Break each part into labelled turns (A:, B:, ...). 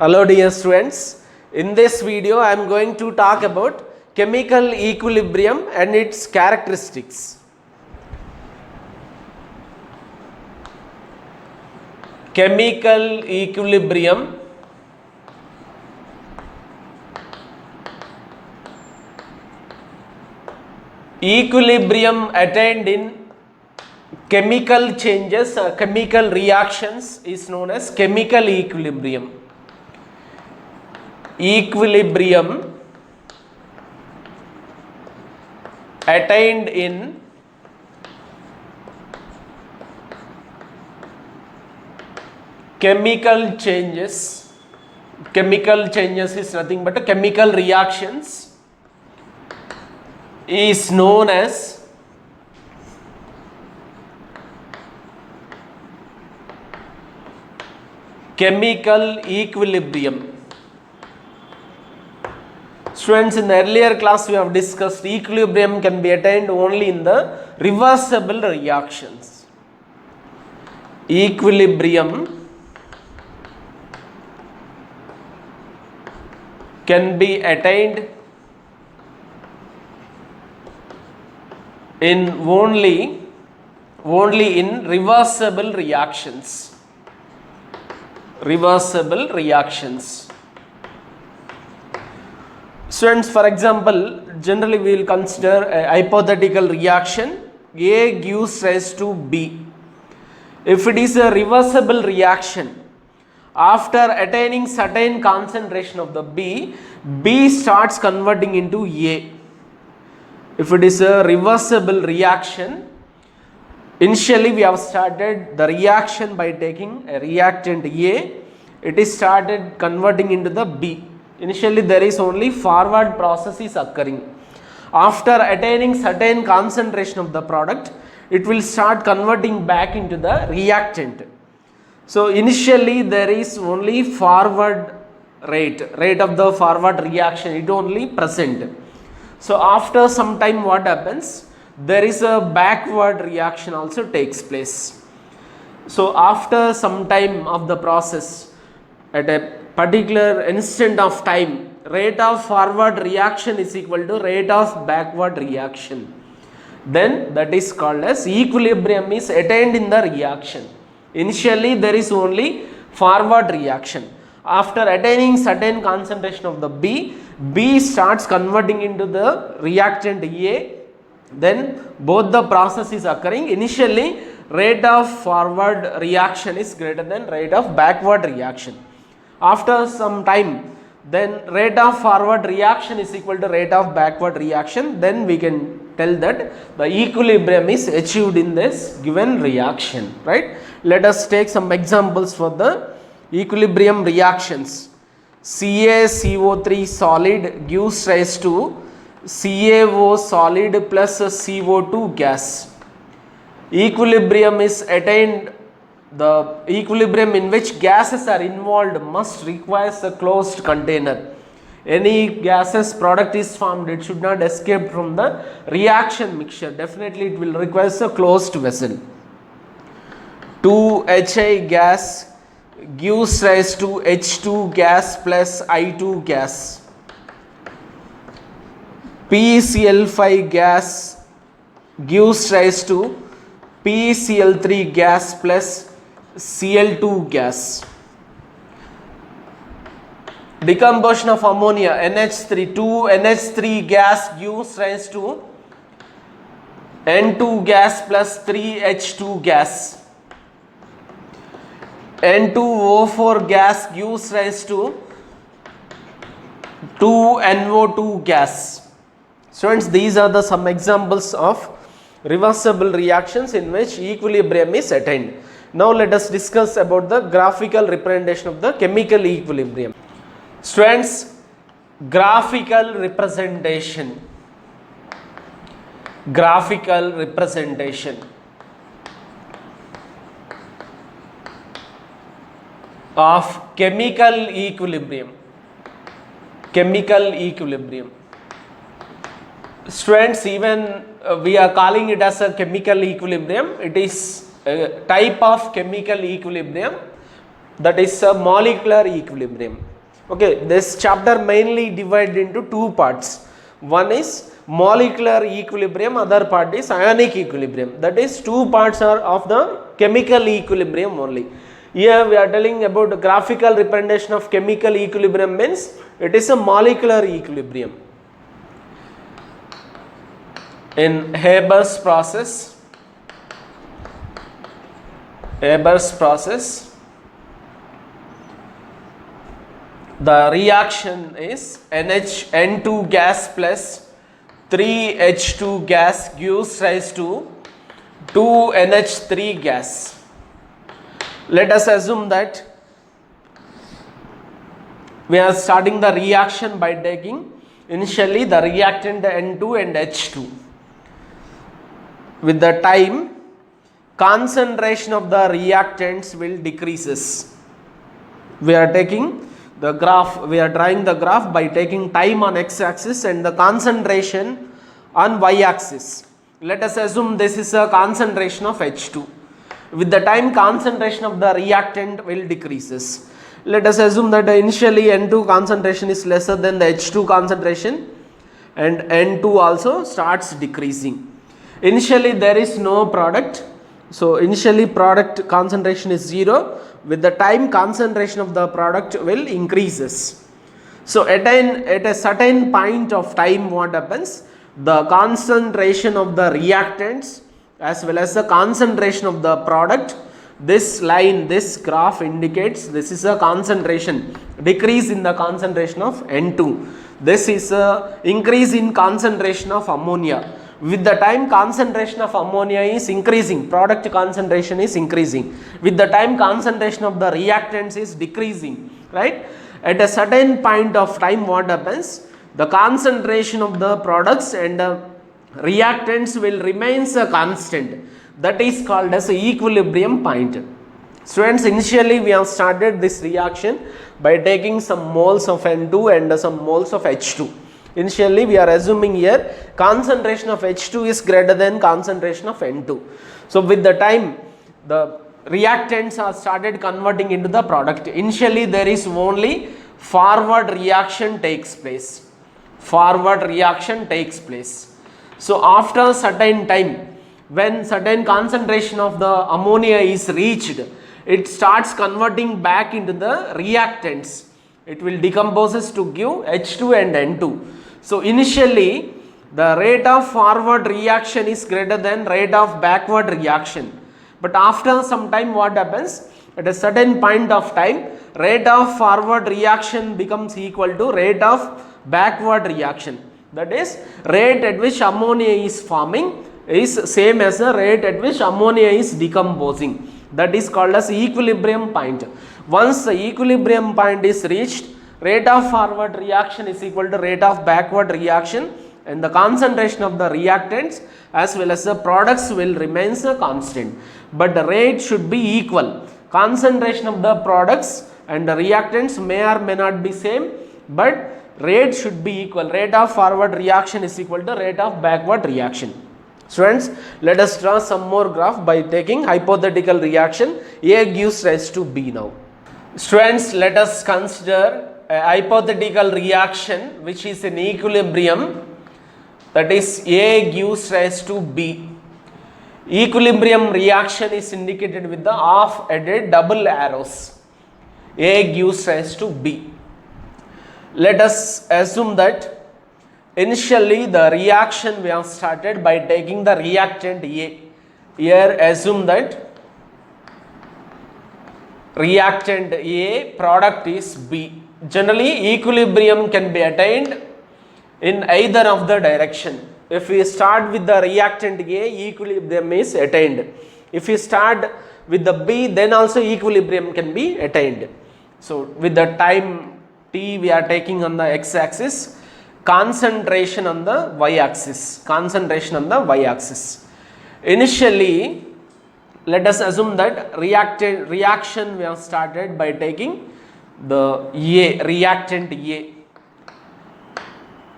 A: Hello dear students, in this video I am going to talk about chemical equilibrium and its characteristics. Chemical equilibrium attained in chemical changes, chemical reactions is known as chemical equilibrium. Equilibrium attained in chemical changes. Chemical changes is nothing but chemical reactions is known as chemical equilibrium. Students, in the earlier class we have discussed equilibrium can be attained only in the reversible reactions. Equilibrium can be attained in only in reversible reactions. Reversible reactions. Students, for example, generally we will consider a hypothetical reaction. A gives rise to B. If it is a reversible reaction, after attaining certain concentration of the B starts converting into A. If it is a reversible reaction, initially we have started the reaction by taking a reactant A, it is started converting into the B. Initially there is only forward process is occurring. After attaining certain concentration of the product, it will start converting back into the reactant. So initially there is only forward rate of the forward reaction, it only present. So after some time what happens? There is a backward reaction also takes place. So after some time of the process, at a particular instant of time, rate of forward reaction is equal to rate of backward reaction. Then that is called as equilibrium is attained in the reaction. Initially there is only forward reaction. After attaining certain concentration of the B starts converting into the reactant A. Then both the process is occurring. Initially rate of forward reaction is greater than rate of backward reaction. After some time, then rate of forward reaction is equal to rate of backward reaction. Then we can tell that the equilibrium is achieved in this given reaction, right? Let us take some examples for the equilibrium reactions. CaCO3 solid gives rise to CaO solid plus CO2 gas. Equilibrium is attained. The equilibrium in which gases are involved must requires a closed container. Any gases product is formed, it should not escape from the reaction mixture. Definitely it will require a closed vessel. 2HI gas gives rise to H2 gas plus I2 gas. PCl5 gas gives rise to PCl3 gas plus Cl2 gas. Decomposition of ammonia, NH3, 2NH3 gas gives rise to N2 gas plus 3H2 gas. N2O4 gas gives rise to 2NO2 gas. Students, these are the some examples of reversible reactions in which equilibrium is attained. Now let us discuss about the graphical representation of the chemical equilibrium. Students, graphical representation of chemical equilibrium. Students, even we are calling it as a chemical equilibrium. It is a type of chemical equilibrium, that is a molecular equilibrium. Okay, this chapter mainly divided into two parts. One is molecular equilibrium, other part is ionic equilibrium. That is, two parts are of the chemical equilibrium only. Here we are telling about the graphical representation of chemical equilibrium, means it is a molecular equilibrium. In Haber's process, the reaction is N2 gas plus 3H2 gas gives rise to 2NH3 gas. Let us assume that we are starting the reaction by taking initially the reactant N2 and H2. With the time, concentration of the reactants will decreases. We are taking the graph, we are drawing the graph by taking time on x-axis and the concentration on y-axis. Let us assume this is a concentration of H2. With the time, concentration of the reactant will decreases. Let us assume that initially N2 concentration is lesser than the H2 concentration, and N2 also starts decreasing. Initially there is no product, so initially product concentration is 0. With the time, concentration of the product will increases. So at a certain point of time, what happens? The concentration of the reactants as well as the concentration of the product, this line, this graph indicates this is a concentration, decrease in the concentration of N2. This is a increase in concentration of ammonia. With the time, concentration of ammonia is increasing, product concentration is increasing. With the time, concentration of the reactants is decreasing, right? At a certain point of time, what happens? The concentration of the products and reactants will remain a constant. That is called as equilibrium point. Students, initially we have started this reaction by taking some moles of N2 and some moles of H2. Initially we are assuming here concentration of H2 is greater than concentration of N2. So with the time, the reactants are started converting into the product. Initially there is only forward reaction takes place. Forward reaction takes place. So after a certain time, when certain concentration of the ammonia is reached, it starts converting back into the reactants. It will decomposes to give H2 and N2. So initially the rate of forward reaction is greater than rate of backward reaction. But after some time, what happens? At a certain point of time, rate of forward reaction becomes equal to rate of backward reaction. That is, rate at which ammonia is forming is same as the rate at which ammonia is decomposing. That is called as equilibrium point. Once the equilibrium point is reached, rate of forward reaction is equal to rate of backward reaction, and the concentration of the reactants as well as the products will remain a constant. But the rate should be equal. Concentration of the products and the reactants may or may not be same, but rate should be equal. Rate of forward reaction is equal to rate of backward reaction. Students, let us draw some more graph by taking hypothetical reaction. A gives rise to B now. Students, let us consider a hypothetical reaction which is in equilibrium, that is A gives rise to B. Equilibrium reaction is indicated with the half-headed double arrows. A gives rise to B. Let us assume that initially the reaction we have started by taking the reactant A. Here assume that reactant A, product is B. Generally equilibrium can be attained in either of the direction. If we start with the reactant A, equilibrium is attained. If we start with the B, then also equilibrium can be attained. So with the time t we are taking on the x-axis, concentration on the y-axis. Concentration on the y-axis. Initially, let us assume that reaction we have started by taking the A, reactant A.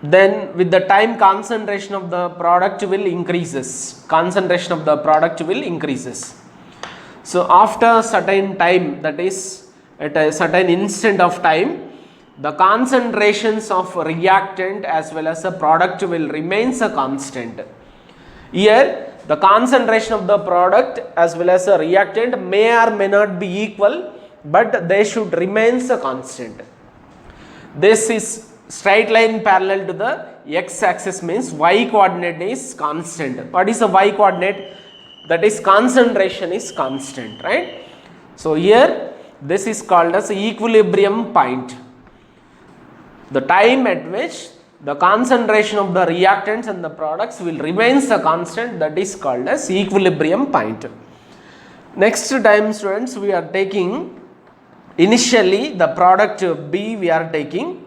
A: Then with the time, concentration of the product will increases. Concentration of the product will increases. So after a certain time, that is at a certain instant of time, the concentrations of reactant as well as the product will remains a constant. Here the concentration of the product as well as the reactant may or may not be equal, but they should remains a constant. This is straight line parallel to the x axis, means y coordinate is constant. What is the y coordinate? That is concentration is constant, right? So here this is called as equilibrium point. The time at which the concentration of the reactants and the products will remains a constant, that is called as equilibrium point. Next time students, we are taking initially the product B we are taking.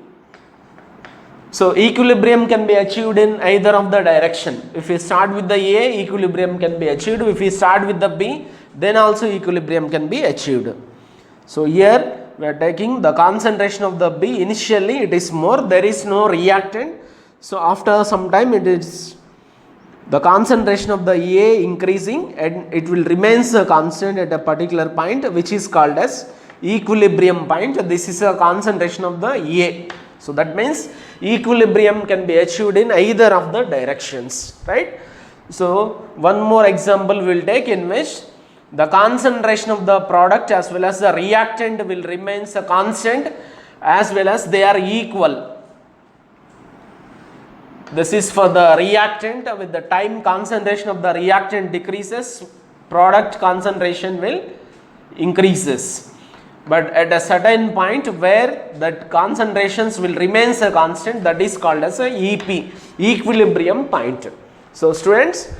A: So equilibrium can be achieved in either of the direction. If we start with the A, equilibrium can be achieved. If we start with the B, then also equilibrium can be achieved. So here we are taking the concentration of the B. Initially it is more, there is no reactant. So after some time it is the concentration of the A increasing and it will remains a constant at a particular point, which is called as equilibrium point. This is a concentration of the A. So that means equilibrium can be achieved in either of the directions, right? So one more example we will take, in which the concentration of the product as well as the reactant will remains a constant as well as they are equal. This is for the reactant. With the time concentration of the reactant decreases, product concentration will increases. But at a certain point where that concentrations will remains a constant, that is called as a EP, equilibrium point. So students,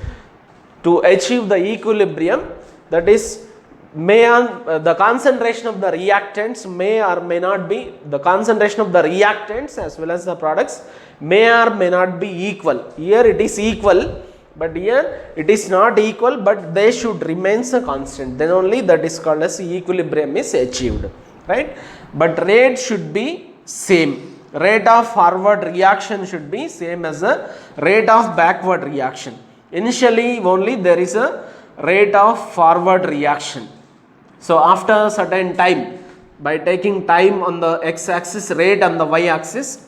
A: to achieve the equilibrium, that is the concentration of the reactants may or may not be, the concentration of the reactants as well as the products may or may not be equal. Here it is equal, but here it is not equal, but they should remains a constant. Then only that is called as equilibrium is achieved, right? But rate should be same. Rate of forward reaction should be same as the rate of backward reaction. Initially only there is a rate of forward reaction. So after a certain time, by taking time on the x axis, rate on the y axis,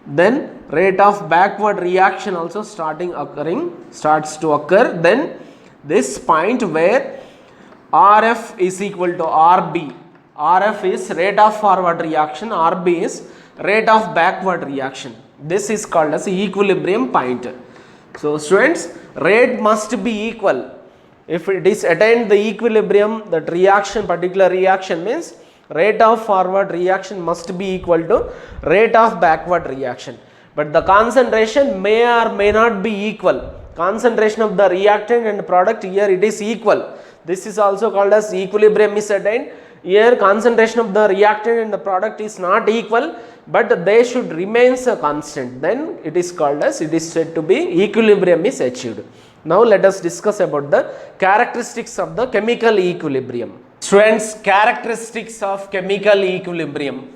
A: then rate of backward reaction also starts to occur. Then this point where RF is equal to RB, RF is rate of forward reaction, RB is rate of backward reaction. This is called as equilibrium point. So students, rate must be equal. If it is attained the equilibrium, that reaction, particular reaction, means rate of forward reaction must be equal to rate of backward reaction. But the concentration may or may not be equal. Concentration of the reactant and product, here it is equal. This is also called as equilibrium is attained. Here concentration of the reactant and the product is not equal, but they should remains a constant. Then it is called as, it is said to be equilibrium is achieved. Now let us discuss about the characteristics of the chemical equilibrium. Students, characteristics of chemical equilibrium.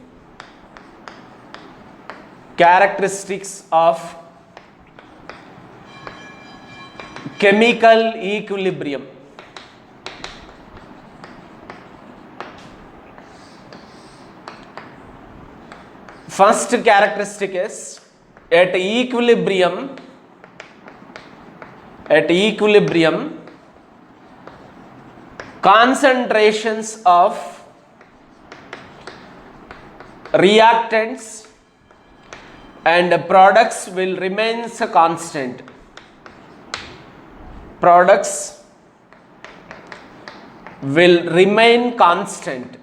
A: Characteristics of chemical equilibrium. First characteristic is, at equilibrium, concentrations of reactants and products will remain constant. Products will remain constant.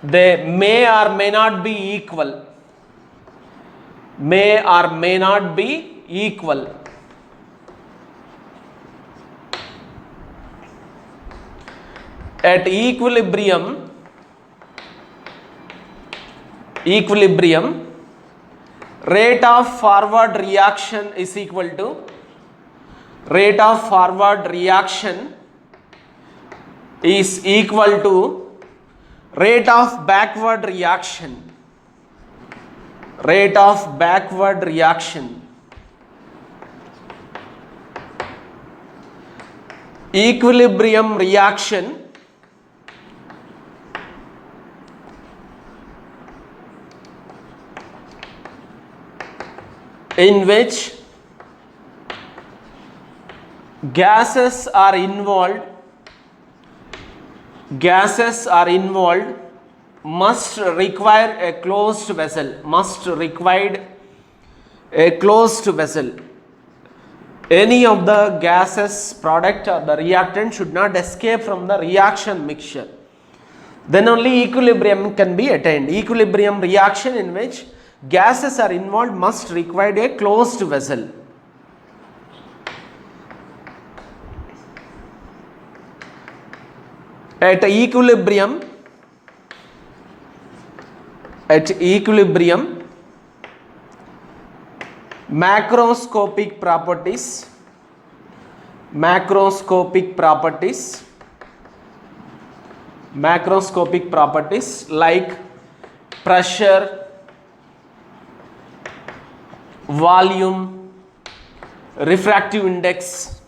A: They may or may not be equal. May or may not be equal. At equilibrium, rate of forward reaction is equal to rate of forward reaction is equal to rate of backward reaction. Rate of backward reaction. Equilibrium reaction in which gases are involved must require a closed vessel. Any of the gases product or the reactant should not escape from the reaction mixture. Then only equilibrium can be attained. Equilibrium reaction in which gases are involved must require a closed vessel. At equilibrium, macroscopic properties like pressure, volume, refractive index,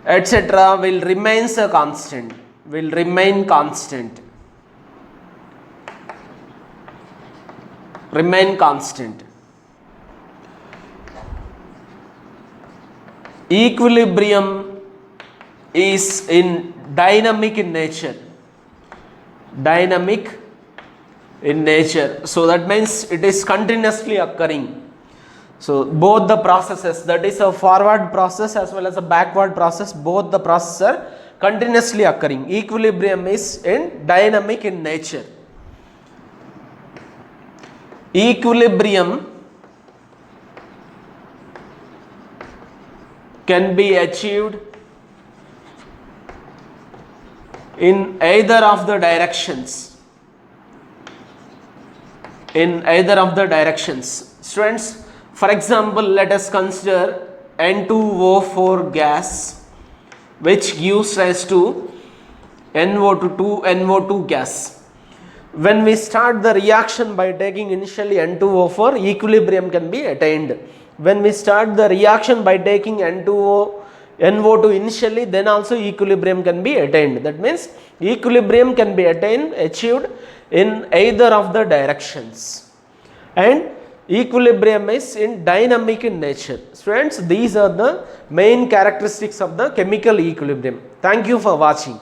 A: etc. will remain constant. Equilibrium is in dynamic in nature. So that means it is continuously occurring. So both the processes, that is a forward process as well as a backward process, both the processes are continuously occurring. Equilibrium is in dynamic in nature. Equilibrium can be achieved in either of the directions. Students, for example, let us consider N2O4 gas, which gives rise to NO2 gas. When we start the reaction by taking initially N2O4, equilibrium can be attained. When we start the reaction by taking NO2 initially, then also equilibrium can be attained. That means equilibrium can be achieved in either of the directions. And equilibrium is in dynamic in nature. Friends, these are the main characteristics of the chemical equilibrium. Thank you for watching.